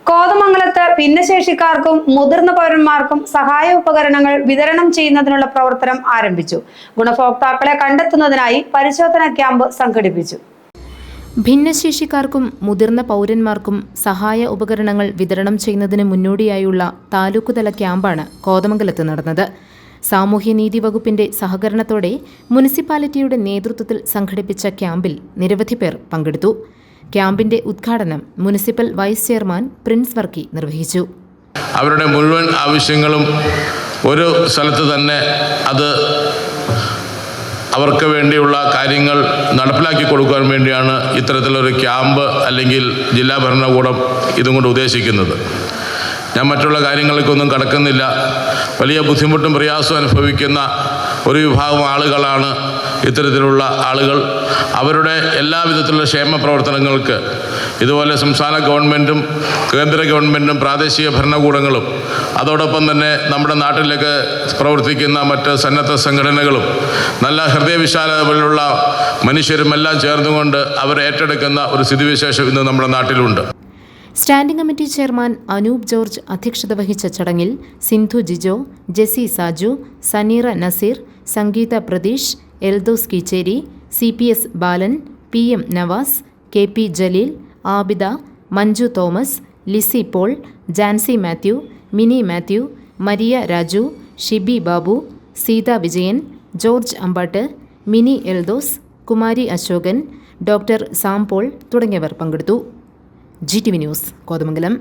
കോതമംഗലത്ത് ഭിന്നശേഷിക്കാർക്കും മുതിർന്ന പൗരന്മാർക്കും സഹായ ഉപകരണങ്ങൾ വിതരണം ചെയ്യുന്നതിനുള്ള പ്രവർത്തനം ആരംഭിച്ചു. ഗുണഭോക്താക്കളെ കണ്ടെത്തുന്നതിനായി പരിശോധനാ ക്യാമ്പ് സംഘടിപ്പിച്ചു. ഭിന്നശേഷിക്കാർക്കും മുതിർന്ന പൗരന്മാർക്കും സഹായ ഉപകരണങ്ങൾ വിതരണം ചെയ്യുന്നതിന് മുന്നോടിയായുള്ള താലൂക്കുതല ക്യാമ്പാണ് കോതമംഗലത്ത് നടന്നത്. സാമൂഹ്യനീതി വകുപ്പിന്റെ സഹകരണത്തോടെ മുനിസിപ്പാലിറ്റിയുടെ നേതൃത്വത്തിൽ സംഘടിപ്പിച്ച ക്യാമ്പിൽ നിരവധി പേർ പങ്കെടുത്തു. ക്യാമ്പിന്റെ ഉദ്ഘാടനം municipal vice chairman Prince Varkey നിർവഹിച്ചു. അവരുടെ മുഴുവൻ ആവശ്യങ്ങളും ഒരു സ്ഥലത്ത് തന്നെ അത് അവർക്ക് വേണ്ടിയുള്ള കാര്യങ്ങൾ നടപ്പിലാക്കി കൊടുക്കാൻ വേണ്ടിയാണ് ഇത്തരത്തിലൊരു ക്യാമ്പ് അല്ലെങ്കിൽ ജില്ലാ ഭരണകൂടം ഇതും കൊണ്ട് ഉദ്ദേശിക്കുന്നത്. ഞാൻ മറ്റുള്ള കാര്യങ്ങൾക്കൊന്നും കടക്കുന്നില്ല. വലിയ ബുദ്ധിമുട്ടും പ്രയാസവും അനുഭവിക്കുന്ന ഒരു വിഭാഗം ആളുകളാണ് ഇത്തരത്തിലുള്ള ആളുകൾ. അവരുടെ എല്ലാവിധത്തിലുള്ള ക്ഷേമ പ്രവർത്തനങ്ങൾക്ക് ഇതുപോലെ സംസ്ഥാന ഗവൺമെൻറ്റും കേന്ദ്ര ഗവൺമെൻറ്റും പ്രാദേശിക ഭരണകൂടങ്ങളും അതോടൊപ്പം തന്നെ നമ്മുടെ നാട്ടിലേക്ക് പ്രവർത്തിക്കുന്ന മറ്റ് സന്നദ്ധ സംഘടനകളും നല്ല ഹൃദയവിശാലതയുള്ള മനുഷ്യരുമെല്ലാം ചേർന്നുകൊണ്ട് അവർ ഏറ്റെടുക്കുന്ന ഒരു സ്ഥിതിവിശേഷം ഇന്ന് നമ്മുടെ നാട്ടിലുണ്ട്. Standing committee chairman Anoop George അധ്യക്ഷത വഹിച്ച ചടങ്ങിൽ Sindhu Jijo, Jessy Saju, Saneera Nazeer, Sangeetha Pratheesh, Eldhose Keecheri, CPS Balan, PM Navas, KP Jaleel, Abida, Manju Thomas, Lissy Paul, Jancy Mathew, Mini Mathew, Maria Raju, Shibi Babu, Seetha Vijayan, George Ambatt, Mini Eldhose, Kumari Ashokan, doctor Sampaul തുടങ്ങിയവർ പങ്കെടുത്തു. GTV news Kothamangalam.